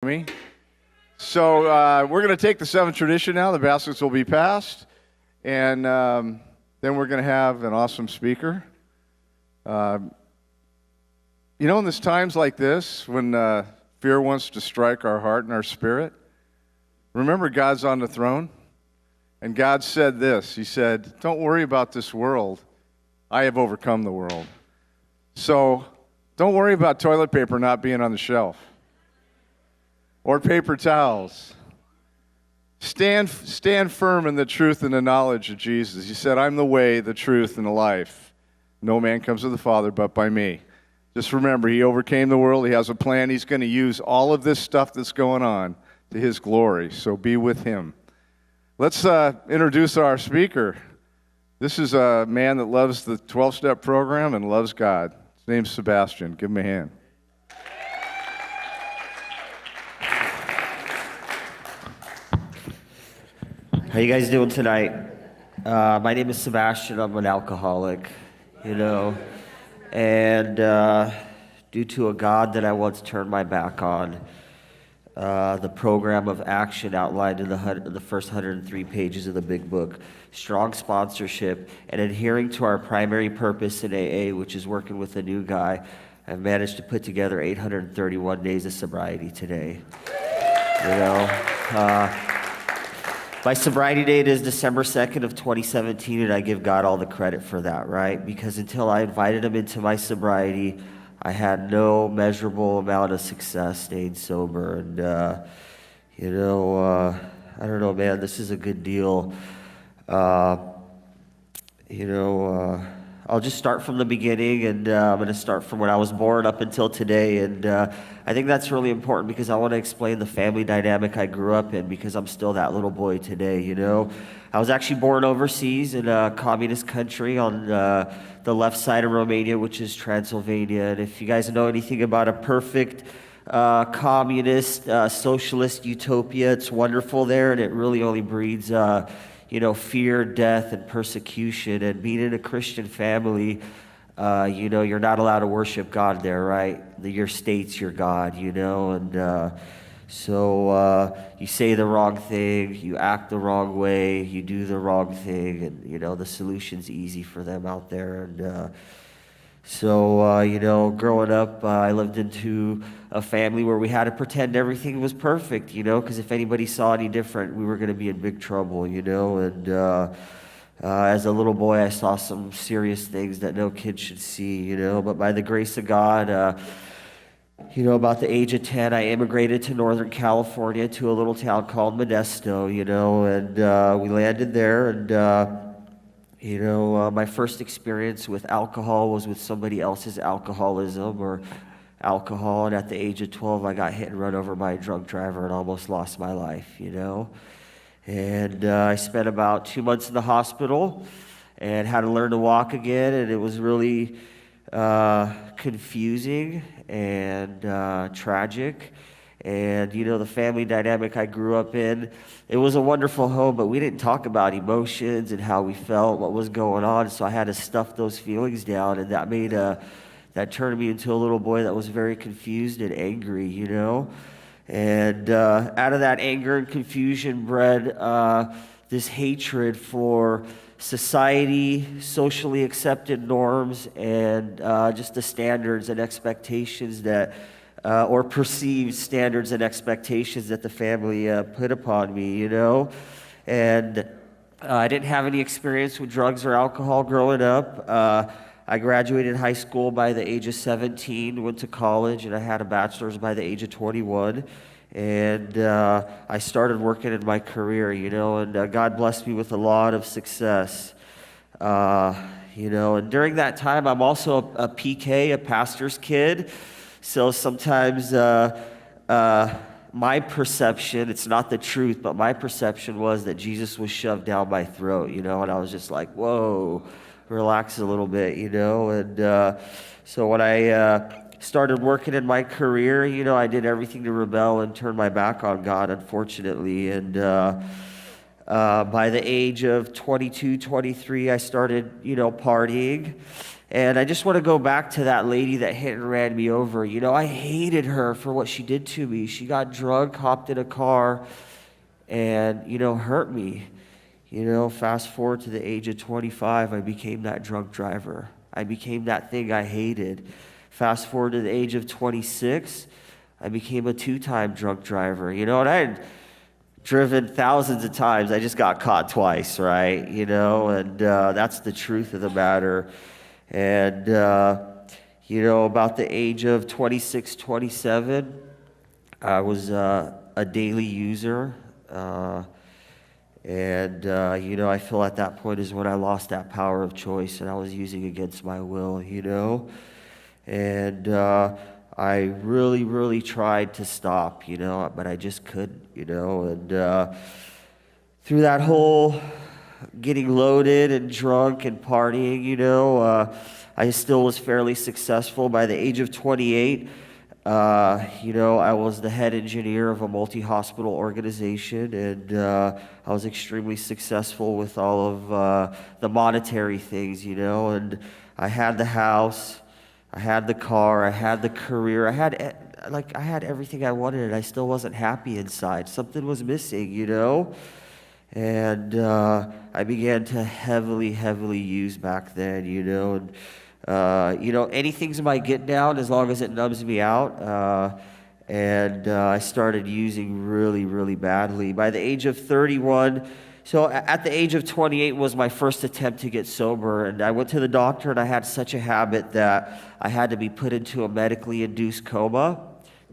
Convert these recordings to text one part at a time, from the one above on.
Me. So we're going to take the seventh tradition now. The baskets will be passed, and then we're going to have an awesome speaker. In this times like this, when fear wants to strike our heart and our spirit, remember God's on the throne, and God said this. He said, "Don't worry about this world. I have overcome the world." So don't worry about toilet paper not being on the shelf. Or paper towels. Stand firm in the truth and the knowledge of Jesus. He said, "I'm the way, the truth, and the life. No man comes to the Father but by me." Just remember, he overcame the world. He has a plan. He's going to use all of this stuff that's going on to his glory. So be with him. Let's introduce our speaker. This is a man that loves the 12-step program and loves God. His name's Sebastian. Give him a hand. How you guys doing tonight? My name is Sebastian. I'm an alcoholic, and due to a God that I once turned my back on, the program of action outlined in the first 103 pages of the big book, strong sponsorship, and adhering to our primary purpose in AA, which is working with a new guy, I've managed to put together 831 days of sobriety today. My sobriety date is December 2nd of 2017, and I give God all the credit for that, right? Because until I invited him into my sobriety, I had no measurable amount of success staying sober. And, I don't know, man, this is a good deal. I'll just start from the beginning, and I'm going to start from when I was born up until today. And I think that's really important because I want to explain the family dynamic I grew up in, because I'm still that little boy today, I was actually born overseas in a communist country on the left side of Romania, which is Transylvania. And if you guys know anything about a perfect communist, socialist utopia, it's wonderful there, and it really only breeds fear, death, and persecution. And being in a Christian family, you're not allowed to worship God there, right? Your state's your God, and so you say the wrong thing, you act the wrong way, you do the wrong thing, and, the solution's easy for them out there. And growing up, I lived into a family where we had to pretend everything was perfect, because if anybody saw any different, we were going to be in big trouble, and as a little boy, I saw some serious things that no kid should see, but by the grace of God, about the age of 10, I immigrated to Northern California to a little town called Modesto, and we landed there, and my first experience with alcohol was with somebody else's alcoholism or alcohol, and at the age of 12, I got hit and run over by a drunk driver and almost lost my life, And I spent about 2 months in the hospital and had to learn to walk again, and it was really confusing and tragic. And, the family dynamic I grew up in, it was a wonderful home, but we didn't talk about emotions and how we felt, what was going on. So I had to stuff those feelings down, and that turned me into a little boy that was very confused and angry, And out of that anger and confusion bred this hatred for society, socially accepted norms, and just the standards and expectations that or perceived standards and expectations that the family put upon me, And I didn't have any experience with drugs or alcohol growing up. I graduated high school by the age of 17, went to college, and I had a bachelor's by the age of 21. And I started working in my career, and God blessed me with a lot of success. And during that time, I'm also a PK, a pastor's kid. So sometimes my perception, it's not the truth, but my perception was that Jesus was shoved down my throat, and I was just like, whoa, relax a little bit, And so when I started working in my career, I did everything to rebel and turn my back on God, unfortunately. And by the age of 22, 23, I started, partying. And I just want to go back to that lady that hit and ran me over. You know, I hated her for what she did to me. She got drunk, hopped in a car, and, you know, hurt me. You know, fast forward to the age of 25, I became that drunk driver. I became that thing I hated. Fast forward to the age of 26, I became a 2-time drunk driver. You know, and I had driven thousands of times. I just got caught twice, right? You know, and that's the truth of the matter. And, you know, about the age of 26, 27, I was a daily user. You know, I feel at that point is when I lost that power of choice and I was using against my will, you know. And I really, really tried to stop, you know, but I just couldn't, you know. And through that whole getting loaded and drunk and partying, you know, I still was fairly successful. By the age of 28, you know, I was the head engineer of a multi-hospital organization, and I was extremely successful with all of the monetary things, you know, and I had the house, I had the car, I had the career, I had everything I wanted, and I still wasn't happy inside. Something was missing, you know. And I began to heavily use back then, you know. And, you know, anything's my get down as long as it numbs me out. I started using really badly. By the age of 31, so at the age of 28 was my first attempt to get sober. And I went to the doctor, and I had such a habit that I had to be put into a medically induced coma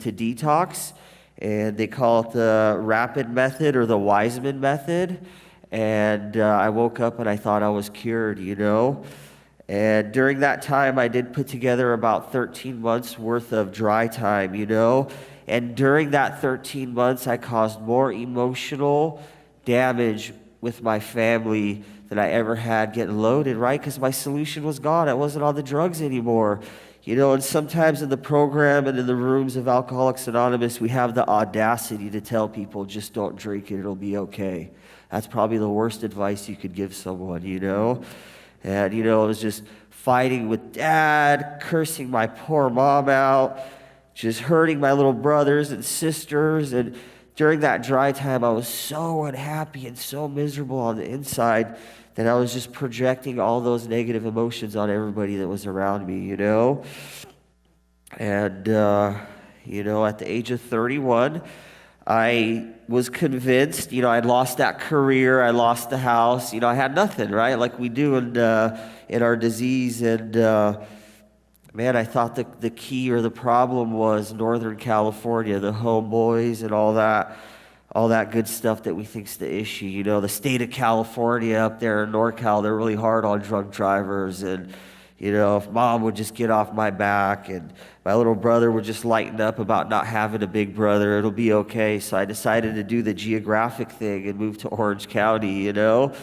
to detox. And they call it the rapid method or the Wiseman method. And I woke up and I thought I was cured, you know. And during that time, I did put together about 13 months worth of dry time, you know. And during that 13 months, I caused more emotional damage with my family than I ever had getting loaded, right? Because my solution was gone. I wasn't on the drugs anymore. You know, and sometimes in the program and in the rooms of Alcoholics Anonymous, we have the audacity to tell people, just don't drink it, it'll be okay. That's probably the worst advice you could give someone, you know. And, you know, I was just fighting with Dad, cursing my poor mom out, just hurting my little brothers and sisters. And during that dry time, I was so unhappy and so miserable on the inside that I was just projecting all those negative emotions on everybody that was around me, you know. And, you know, at the age of 31, I was convinced, you know, I'd lost that career, I lost the house, you know, I had nothing, right? Like we do in our disease. And, man, I thought the key or the problem was Northern California, the homeboys and all that good stuff that we think's the issue. You know, the state of California up there in NorCal, they're really hard on drunk drivers. And, you know, if Mom would just get off my back and my little brother would just lighten up about not having a big brother, it'll be okay. So I decided to do the geographic thing and move to Orange County, you know.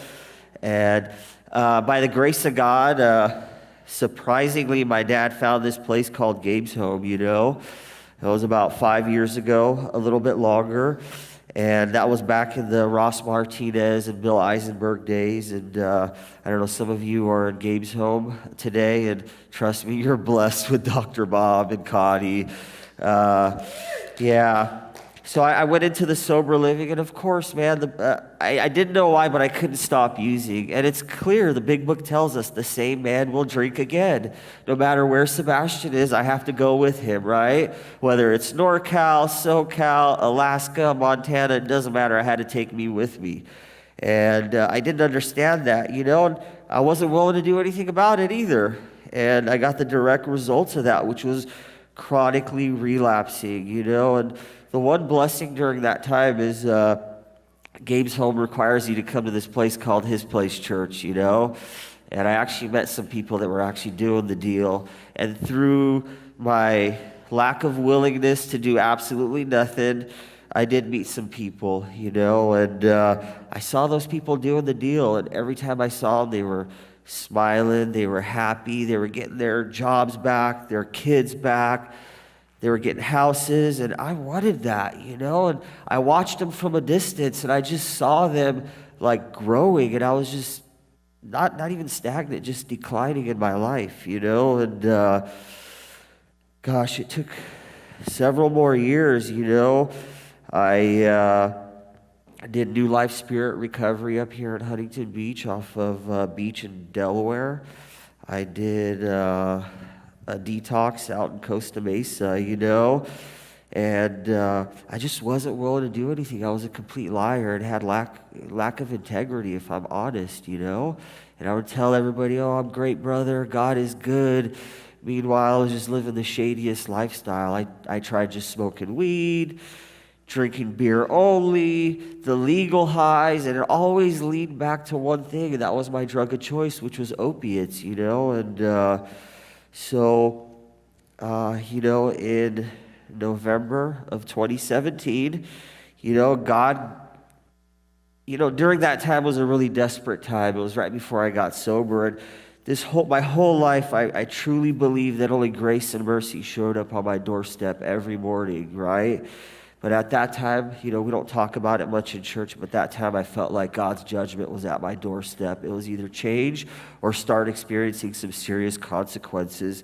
And by the grace of God, surprisingly, my dad found this place called Gabe's Home, you know. It was about 5 years ago, a little bit longer. And that was back in the Ross Martinez and Bill Eisenberg days. And I don't know, some of you are in Gabe's Home today, and trust me, you're blessed with Dr. Bob and Connie. Yeah. So I went into the sober living, and of course, man, I didn't know why, but I couldn't stop using. And it's clear, the big book tells us the same man will drink again. No matter where Sebastian is, I have to go with him, right? Whether it's NorCal, SoCal, Alaska, Montana, it doesn't matter. I had to take me with me. And I didn't understand that, you know, and I wasn't willing to do anything about it either. And I got the direct results of that, which was chronically relapsing, you know. And the one blessing during that time is Gabe's Home requires you to come to this place called His Place Church, you know. And I actually met some people that were actually doing the deal. And through my lack of willingness to do absolutely nothing, I did meet some people, you know. And I saw those people doing the deal. And every time I saw them, they were smiling, they were happy, they were getting their jobs back, their kids back. They were getting houses, and I wanted that, you know, and I watched them from a distance, and I just saw them, like, growing, and I was just not even stagnant, just declining in my life, and gosh, it took several more years, I did New Life Spirit Recovery up here at Huntington Beach off of Beach in Delaware. I did a detox out in Costa Mesa, and I just wasn't willing to do anything. I was a complete liar and had lack of integrity, if I'm honest, And I would tell everybody, oh, I'm great, brother. God is good. Meanwhile, I was just living the shadiest lifestyle. I tried just smoking weed, drinking beer only, the legal highs, and it always lead back to one thing, and that was my drug of choice, which was opiates, and in November of 2017, God, during that time was a really desperate time. It was right before I got sober, and my whole life, I truly believe that only grace and mercy showed up on my doorstep every morning, right? But at that time, we don't talk about it much in church, but that time I felt like God's judgment was at my doorstep. It was either change or start experiencing some serious consequences.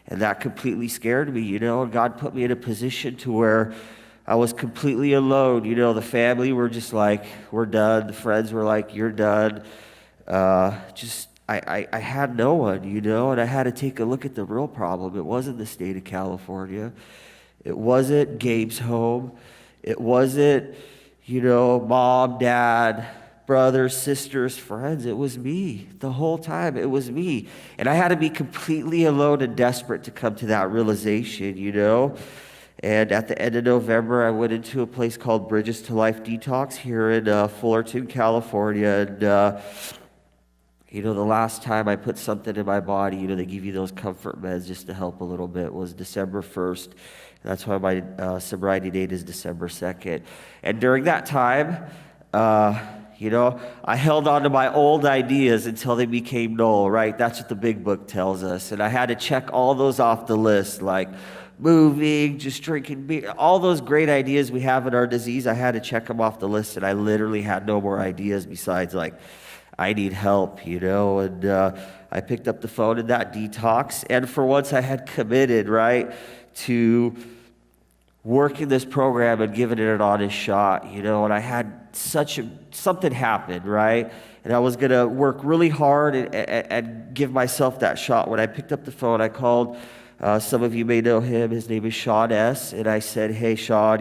And that completely scared me, and God put me in a position to where I was completely alone. The family were just like, we're done. The friends were like, you're done. I had no one, and I had to take a look at the real problem. It wasn't the state of California. It wasn't Gabe's home. It wasn't, mom, dad, brothers, sisters, friends. It was me the whole time. It was me. And I had to be completely alone and desperate to come to that realization, And at the end of November, I went into a place called Bridges to Life Detox here in Fullerton, California. And, the last time I put something in my body, they give you those comfort meds just to help a little bit, was December 1st. That's why my sobriety date is December 2nd. And during that time, I held on to my old ideas until they became null, right? That's what the big book tells us. And I had to check all those off the list, like moving, just drinking beer, all those great ideas we have in our disease. I had to check them off the list, and I literally had no more ideas besides, like, I need help, And I picked up the phone in that detox. And for once, I had committed, right, to working this program and giving it an honest shot, and I had something happen, right? And I was going to work really hard and give myself that shot. When I picked up the phone, I called, some of you may know him, his name is Sean S., and I said, hey, Sean,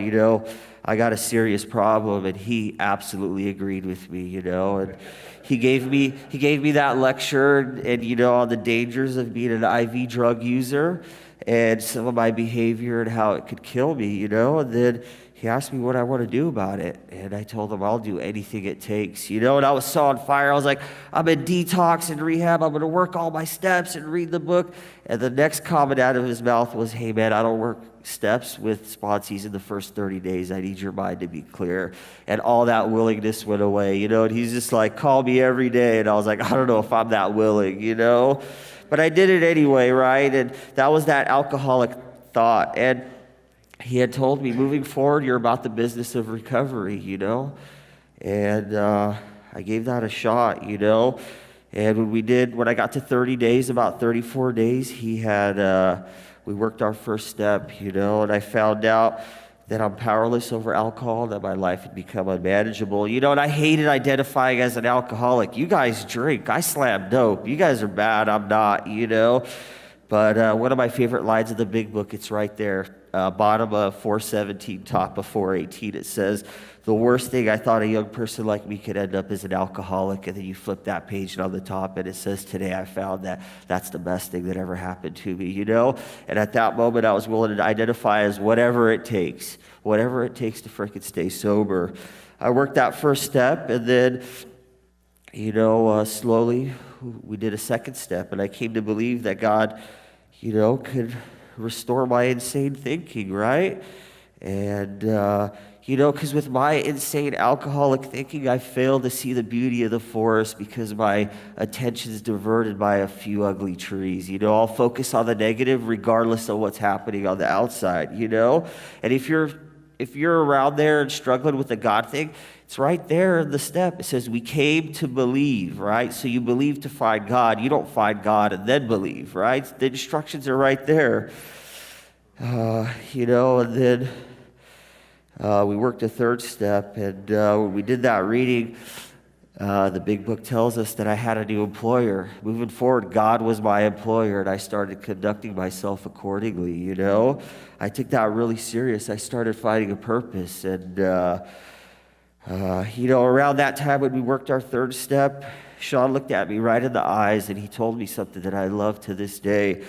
I got a serious problem, and he absolutely agreed with me, and he gave me that lecture and on the dangers of being an IV drug user and some of my behavior and how it could kill me, and then he asked me what I want to do about it, and I told him I'll do anything it takes, and I was so on fire. I was like, I'm in detox and rehab, I'm going to work all my steps and read the book, and the next comment out of his mouth was, hey man, I don't work steps with sponsees in the first 30 days. I need your mind to be clear. And all that willingness went away, and he's just like, call me every day, and I was like, I don't know if I'm that willing, But I did it anyway, right? And that was that alcoholic thought. And he had told me, moving forward, you're about the business of recovery, And I gave that a shot, And when I got to 30 days, about 34 days, we worked our first step, and I found out that I'm powerless over alcohol, that my life had become unmanageable, and I hated identifying as an alcoholic. You guys drink, I slam dope. You guys are bad, I'm not, But one of my favorite lines of the big book, it's right there, bottom of 417, top of 418. It says, the worst thing I thought a young person like me could end up is an alcoholic. And then you flip that page, and on the top, and it says, today I found that that's the best thing that ever happened to me, And at that moment, I was willing to identify as whatever it takes to frickin' stay sober. I worked that first step, and then, slowly we did a second step, and I came to believe that God, could restore my insane thinking, right? And, because with my insane alcoholic thinking, I failed to see the beauty of the forest because my attention's diverted by a few ugly trees. I'll focus on the negative regardless of what's happening on the outside, And if you're you're around there and struggling with the God thing, it's right there in the step. It says we came to believe, right? So you believe to find God. You don't find God and then believe, right? The instructions are right there. And then we worked a third step, and when we did that reading, the big book tells us that I had a new employer. Moving forward, God was my employer, and I started conducting myself accordingly, I took that really serious. I started finding a purpose, and, around that time when we worked our third step, Sean looked at me right in the eyes, and he told me something that I love to this day.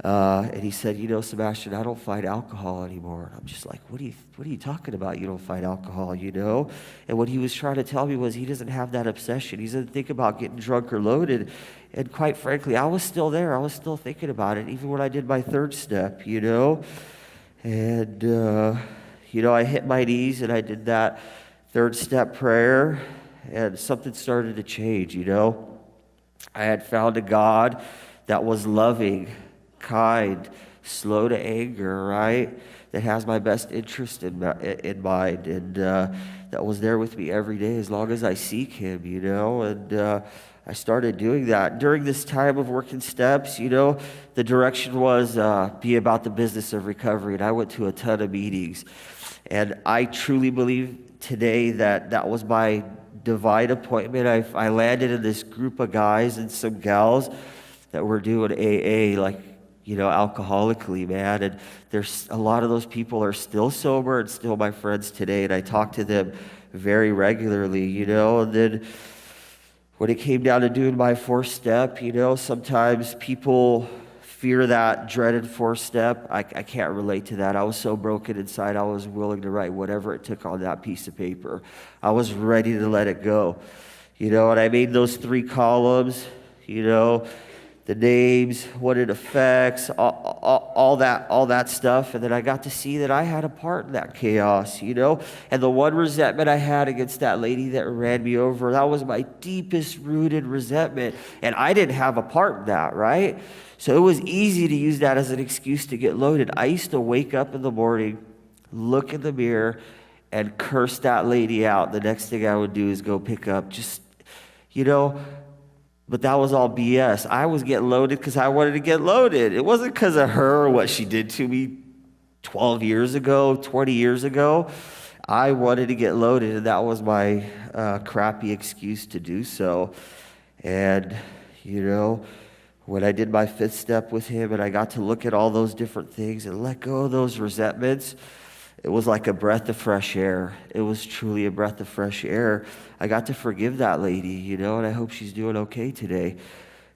And he said, Sebastian, I don't fight alcohol anymore. And I'm just like, what are you talking about? You don't fight alcohol, And what he was trying to tell me was he doesn't have that obsession. He doesn't think about getting drunk or loaded. And quite frankly, I was still there. I was still thinking about it, even when I did my third step, And, I hit my knees and I did that third step prayer, and something started to change, I had found a God that was loving, kind, slow to anger, right? That has my best interest in mind, and that was there with me every day as long as I seek Him, And I started doing that. During this time of working steps, the direction was be about the business of recovery, and I went to a ton of meetings. And I truly believe today that was my divine appointment. I landed in this group of guys and some gals that were doing AA, alcoholically, man. And there's a lot of those people are still sober and still my friends today. And I talk to them very regularly, And then when it came down to doing my fourth step, sometimes people fear that dreaded fourth step. I can't relate to that. I was so broken inside, I was willing to write whatever it took on that piece of paper. I was ready to let it go, And I made those 3 columns, the names, what it affects, all that stuff. And then I got to see that I had a part in that chaos, And the one resentment I had against that lady that ran me over, that was my deepest rooted resentment. And I didn't have a part in that, right? So it was easy to use that as an excuse to get loaded. I used to wake up in the morning, look in the mirror, and curse that lady out. The next thing I would do is go pick up but that was all BS. I was getting loaded because I wanted to get loaded. It wasn't because of her or what she did to me 12 years ago, 20 years ago. I wanted to get loaded, and that was my crappy excuse to do so. And, when I did my 5th step with him and I got to look at all those different things and let go of those resentments, it was like a breath of fresh air. It was truly a breath of fresh air. I got to forgive that lady, and I hope she's doing okay today.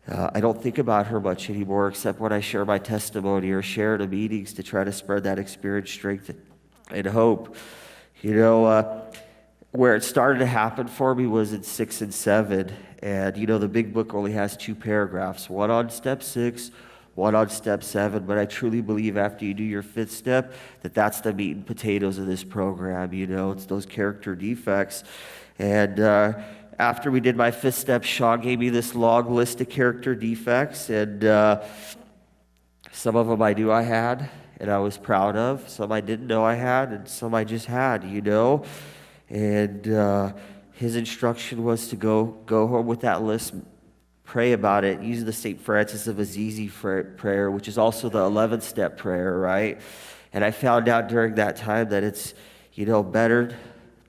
I don't think about her much anymore, except when I share my testimony or share at meetings to try to spread that experience, strength, and hope. Where it started to happen for me was in 6 and 7. And, the big book only has 2 paragraphs, one on step 6, one on step 7, but I truly believe after you do your 5th step, that's the meat and potatoes of this program, it's those character defects. And after we did my 5th step, Sean gave me this long list of character defects, and some of them I knew I had, and I was proud of. Some I didn't know I had, and some I just had, And his instruction was to go home with that list, pray about it, use the St. Francis of Assisi prayer, which is also the 11th step prayer, right? And I found out during that time that it's, better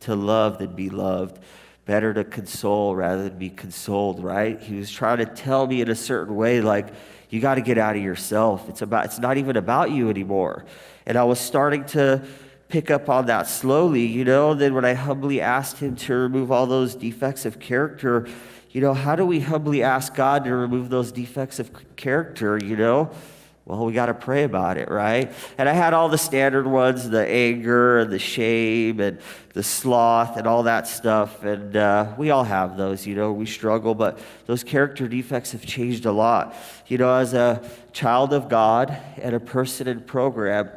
to love than be loved, better to console rather than be consoled, right? He was trying to tell me in a certain way, like, you got to get out of yourself. It's not even about you anymore. And I was starting to pick up on that slowly, Then when I humbly asked him to remove all those defects of character, how do we humbly ask God to remove those defects of character, Well, we got to pray about it, right? And I had all the standard ones, the anger and the shame and the sloth and all that stuff. And we all have those, we struggle, but those character defects have changed a lot. As a child of God and a person in program,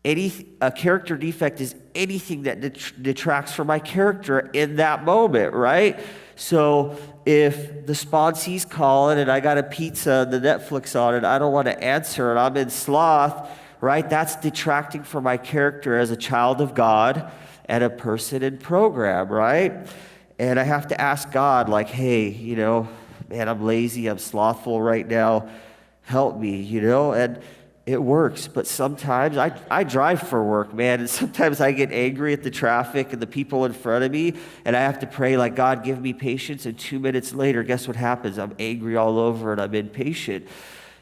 a character defect is anything that detracts from my character in that moment, right? So if the sponsee's calling and I got a pizza and the Netflix on and I don't want to answer and I'm in sloth, right? That's detracting from my character as a child of God and a person in program, right? And I have to ask God, like, hey, man, I'm lazy, I'm slothful right now. Help me, and it works. But sometimes I drive for work, man, and sometimes I get angry at the traffic and the people in front of me, and I have to pray, like, God, give me patience. And 2 minutes later, guess what happens? I'm angry all over and I'm impatient.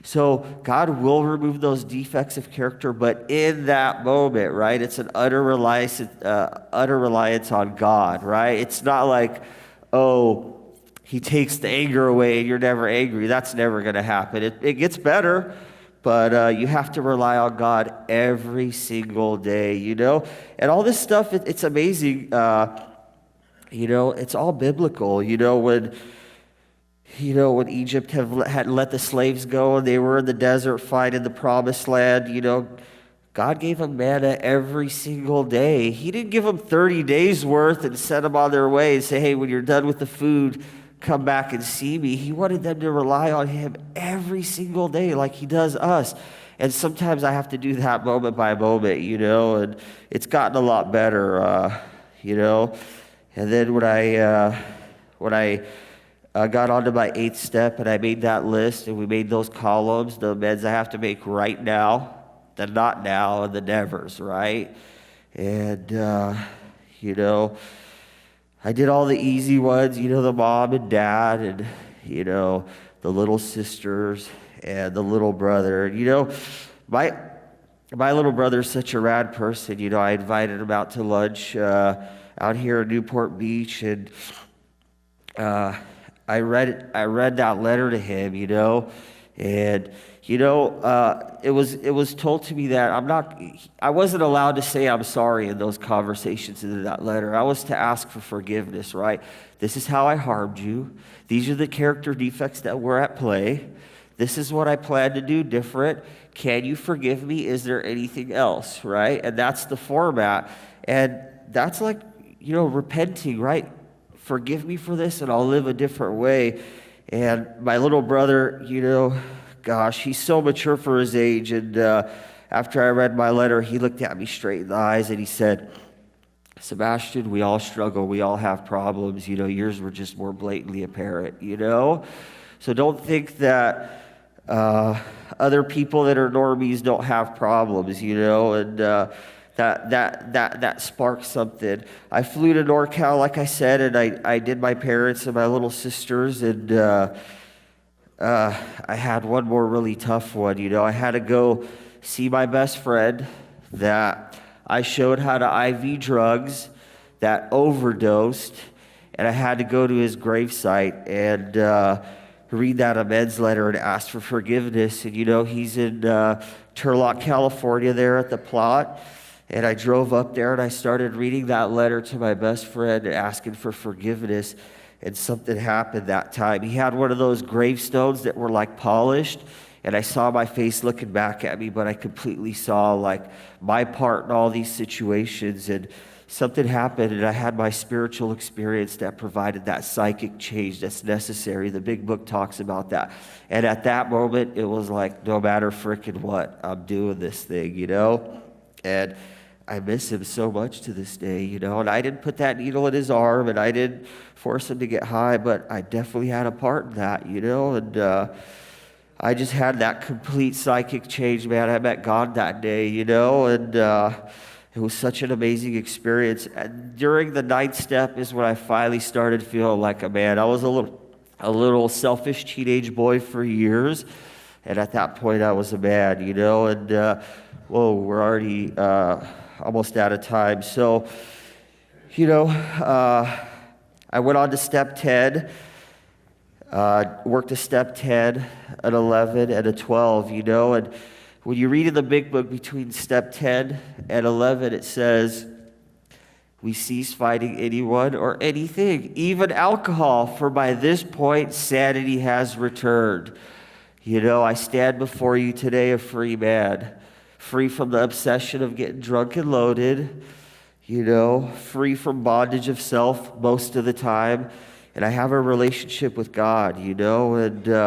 So God will remove those defects of character, but in that moment, right, it's an utter reliance on God, right? It's not like, oh, he takes the anger away and you're never angry. That's never going to happen. It gets better, but you have to rely on God every single day, And all this stuff, it's amazing. It's all biblical. When Egypt had let the slaves go and they were in the desert finding the promised land, God gave them manna every single day. He didn't give them 30 days worth and send them on their way and say, hey, when you're done with the food, come back and see me. He wanted them to rely on him every single day like he does us. And sometimes I have to do that moment by moment, and it's gotten a lot better, And then when I got onto my 8th step and I made that list and we made those columns, the amends I have to make right now, the not now, and the nevers, right? And, I did all the easy ones, the mom and dad and, the little sisters and the little brother. My little brother's such a rad person. I invited him out to lunch out here in Newport Beach, and I read that letter to him, and it was told to me that I wasn't allowed to say I'm sorry in those conversations in that letter. I was to ask for forgiveness, right? This is how I harmed you. These are the character defects that were at play. This is what I plan to do different. Can you forgive me? Is there anything else, right? And that's the format. And that's like, repenting, right? Forgive me for this and I'll live a different way. And my little brother, gosh, he's so mature for his age. And after I read my letter, he looked at me straight in the eyes and he said, Sebastian, we all struggle. We all have problems. Yours were just more blatantly apparent, So don't think that other people that are normies don't have problems, and that sparked something. I flew to NorCal, like I said, and I did my parents and my little sisters, and I had one more really tough one. I had to go see my best friend that I showed how to IV drugs, that overdosed, and I had to go to his gravesite and read that amends letter and ask for forgiveness. And he's in Turlock, California, there at the plot. And I drove up there and I started reading that letter to my best friend and asking for forgiveness. And something happened that time. He had one of those gravestones that were like polished. And I saw my face looking back at me, but I completely saw like my part in all these situations. And something happened and I had my spiritual experience that provided that psychic change that's necessary. The big book talks about that. And at that moment, it was like, no matter frickin' what, I'm doing this thing, And I miss him so much to this day, And I didn't put that needle in his arm and I didn't force him to get high, but I definitely had a part in that, And I just had that complete psychic change, man. I met God that day, And it was such an amazing experience. And during the 9th step is when I finally started feeling like a man. I was a little selfish teenage boy for years. And at that point, I was a man, And, we're already almost out of time. So, I went on to step 10, worked a step 10, an 11, and a 12, And when you read in the big book between step 10 and 11, it says, we cease fighting anyone or anything, even alcohol, for by this point, sanity has returned. I stand before you today a free man, free from the obsession of getting drunk and loaded, free from bondage of self most of the time. And I have a relationship with God, and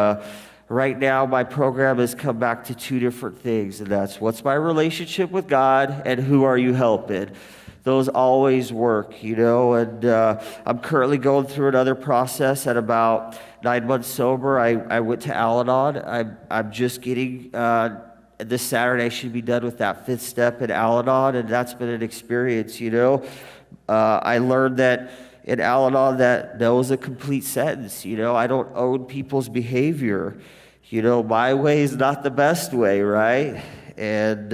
right now my program has come back to two different things, and that's what's my relationship with God and who are you helping. Those always work, and I'm currently going through another process at about 9 months sober. I went to Al-Anon. I'm just getting, this Saturday I should be done with that 5th step in Al-Anon, and that's been an experience, I learned that in Al-Anon that no is a complete sentence, I don't own people's behavior. My way is not the best way, right? And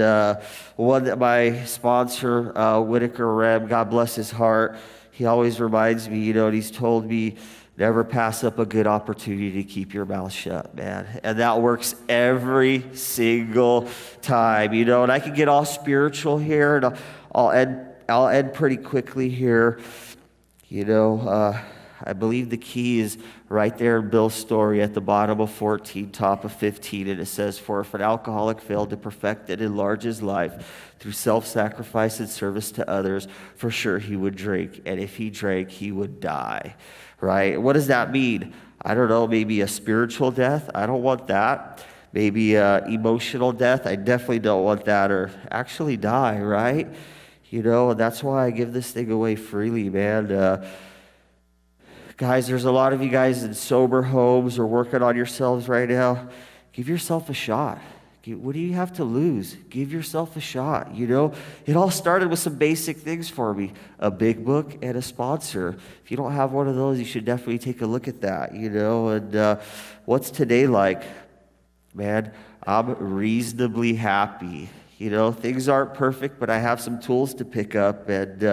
one that my sponsor, Whitaker Rem, God bless his heart, he always reminds me, and he's told me, never pass up a good opportunity to keep your mouth shut, man. And that works every single time, and I can get all spiritual here, and I'll end pretty quickly here. I believe the key is right there in Bill's story at the bottom of 14, top of 15, and it says, "For if an alcoholic failed to perfect and enlarge his life through self-sacrifice and service to others, for sure he would drink, and if he drank, he would die." Right? What does that mean? I don't know, maybe a spiritual death? I don't want that. Maybe emotional death? I definitely don't want that, or actually die, right? And that's why I give this thing away freely, man. Guys, there's a lot of you guys in sober homes or working on yourselves right now. Give yourself a shot. What do you have to lose? Give yourself a shot. It all started with some basic things for me. A big book and a sponsor. If you don't have one of those, you should definitely take a look at that, And what's today like? Man, I'm reasonably happy. Things aren't perfect, but I have some tools to pick up. And,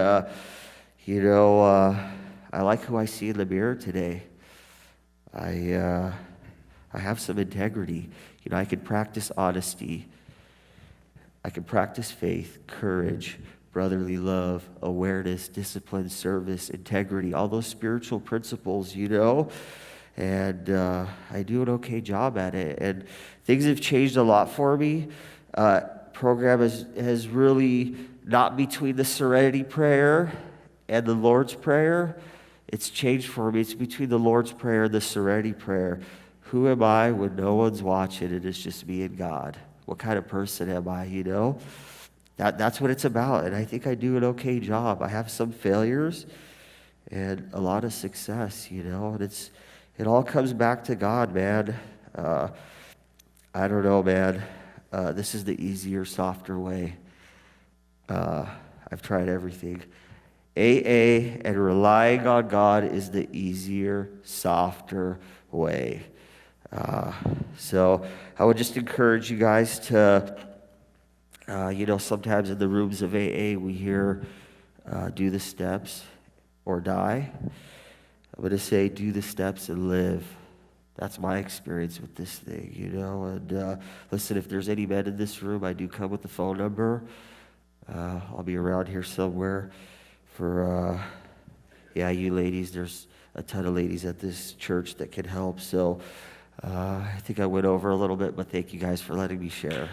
I like who I see in the mirror today. I have some integrity. I can practice honesty. I can practice faith, courage, brotherly love, awareness, discipline, service, integrity, all those spiritual principles, And I do an okay job at it. And things have changed a lot for me. Program has really not between the Serenity Prayer and the Lord's Prayer. It's changed for me. It's between the Lord's Prayer and the Serenity Prayer. Who am I when no one's watching and it's just me and God? What kind of person am I, That's what it's about, and I think I do an okay job. I have some failures and a lot of success, and it all comes back to God, man. I don't know, man. This is the easier, softer way. I've tried everything. AA and relying on God is the easier, softer way. So I would just encourage you guys to, sometimes in the rooms of AA we hear, do the steps or die. I'm going to say, do the steps and live. That's my experience with this thing, And listen, if there's any men in this room, I do come with the phone number. I'll be around here somewhere for, you ladies. There's a ton of ladies at this church that can help. So I think I went over a little bit, but thank you guys for letting me share.